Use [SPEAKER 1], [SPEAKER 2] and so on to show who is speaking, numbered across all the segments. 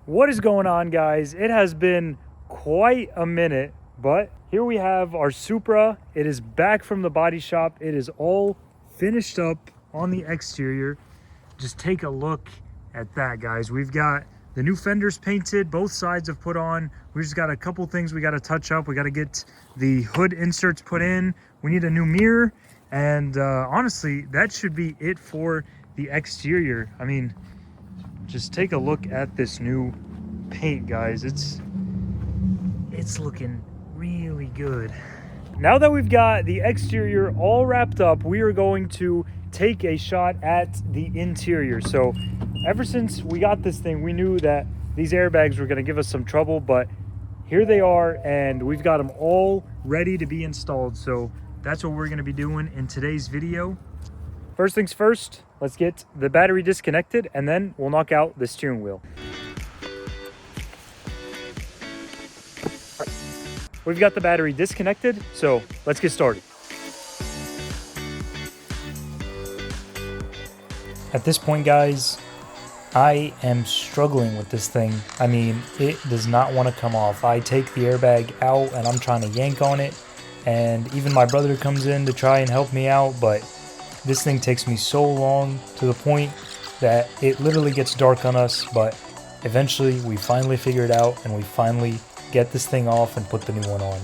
[SPEAKER 1] What is going on, guys? It has been quite a minute, but here we have our Supra. It is back from the body shop. It is all finished up on the exterior. Just take a look at that, guys. We've got the new fenders painted, both sides have put on. We just got a couple things we got to touch up. We got to get the hood inserts put in. We need a new mirror, and honestly, that should be it for the exterior. I mean, just take a look at this new paint, guys. It's looking really good. Now that we've got the exterior all wrapped up, we are going to take a shot at the interior. So ever since we got this thing, we knew that these airbags were going to give us some trouble, but here they are, and we've got them all ready to be installed. So that's what we're going to be doing in today's video. First things first, let's get the battery disconnected, and then we'll knock out the steering wheel. We've got the battery disconnected, so let's get started. At this point, guys, I am struggling with this thing. I mean, it does not want to come off. I take the airbag out and I'm trying to yank on it, and even my brother comes in to try and help me out, but this thing takes me so long, to the point that it literally gets dark on us. But eventually we finally figure it out, and we finally get this thing off and put the new one on.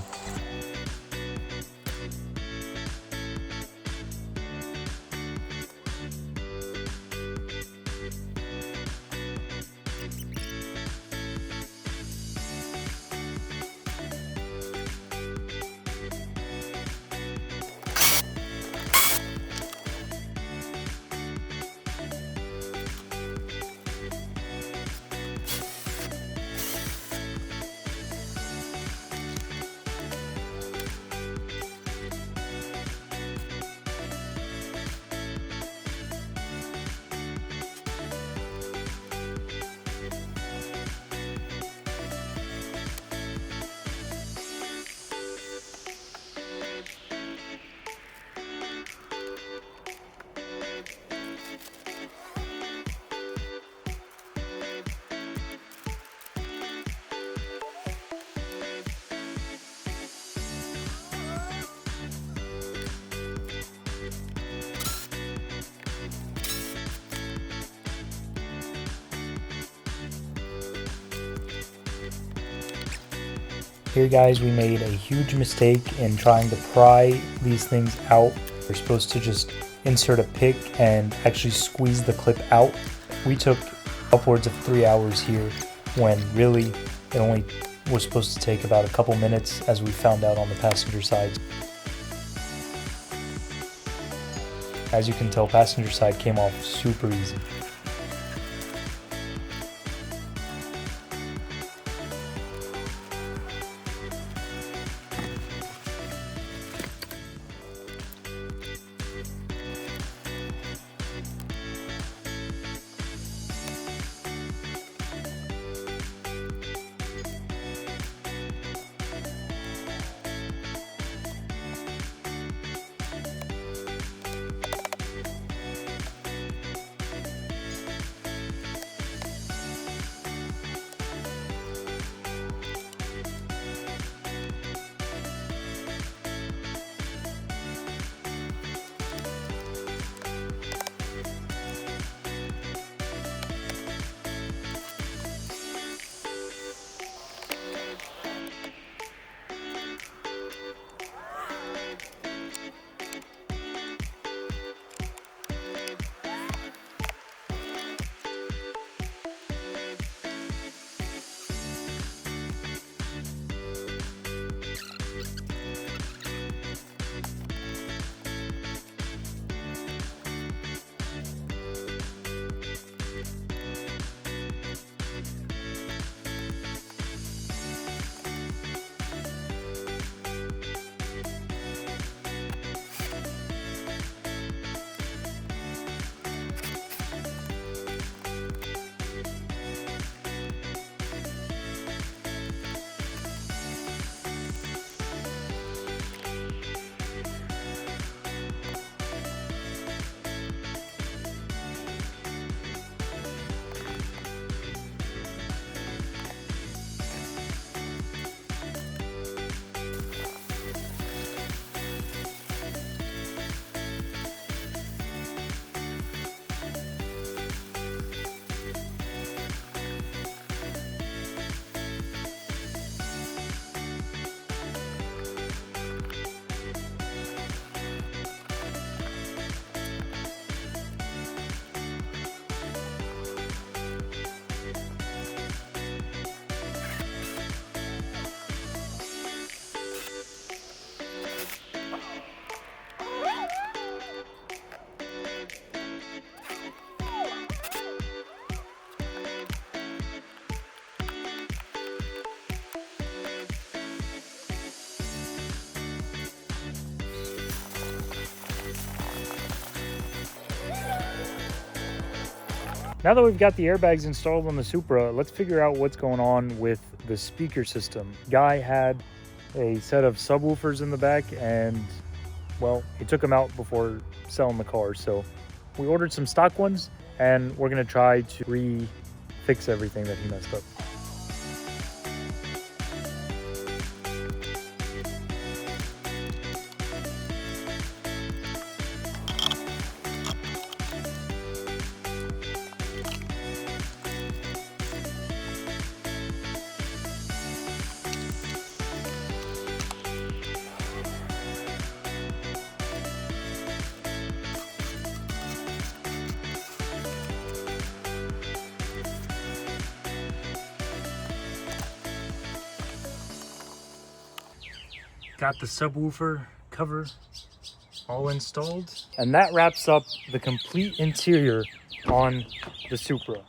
[SPEAKER 1] Here, guys, we made a huge mistake in trying to pry these things out. We're supposed to just insert a pick and actually squeeze the clip out. We took upwards of 3 hours here, when really it only was supposed to take about a couple minutes, as we found out on the passenger side. As you can tell, passenger side came off super easy. Now that we've got the airbags installed on the Supra, let's figure out what's going on with the speaker system. Guy had a set of subwoofers in the back and, well, he took them out before selling the car. So we ordered some stock ones and we're gonna try to fix everything that he messed up. Got the subwoofer cover all installed, and that wraps up the complete interior on the Supra.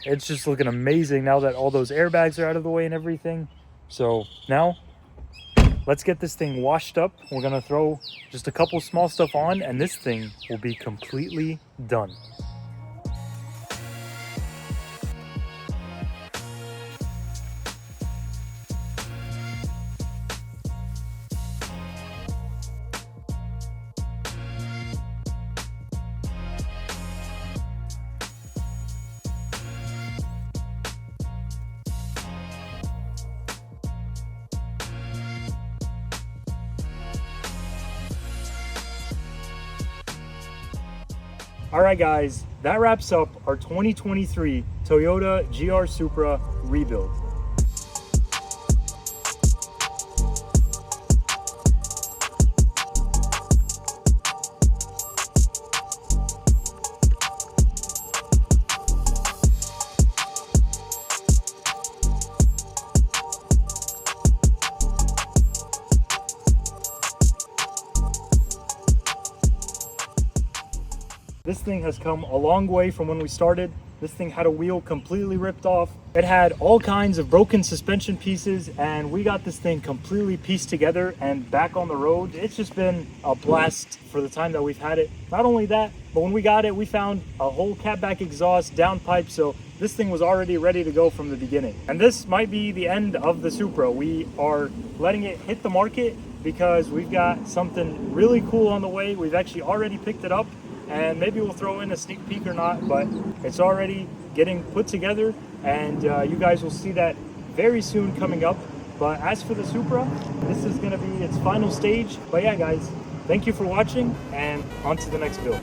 [SPEAKER 1] It's just looking amazing now that all those airbags are out of the way and everything. So now let's get this thing washed up. We're gonna throw just a couple small stuff on and this thing will be completely done. All right, guys, that wraps up our 2023 Toyota GR Supra rebuild. This thing has come a long way from when we started. This thing had a wheel completely ripped off. It had all kinds of broken suspension pieces, and we got this thing completely pieced together and back on the road. It's just been a blast for the time that we've had it. Not only that, but when we got it, we found a whole catback exhaust, downpipe, so this thing was already ready to go from the beginning. And this might be the end of the Supra. We are letting it hit the market because we've got something really cool on the way. We've actually already picked it up, and maybe we'll throw in a sneak peek or not, but it's already getting put together, and you guys will see that very soon coming up. But as for the Supra, this is going to be its final stage. But yeah, guys, thank you for watching, and on to the next build.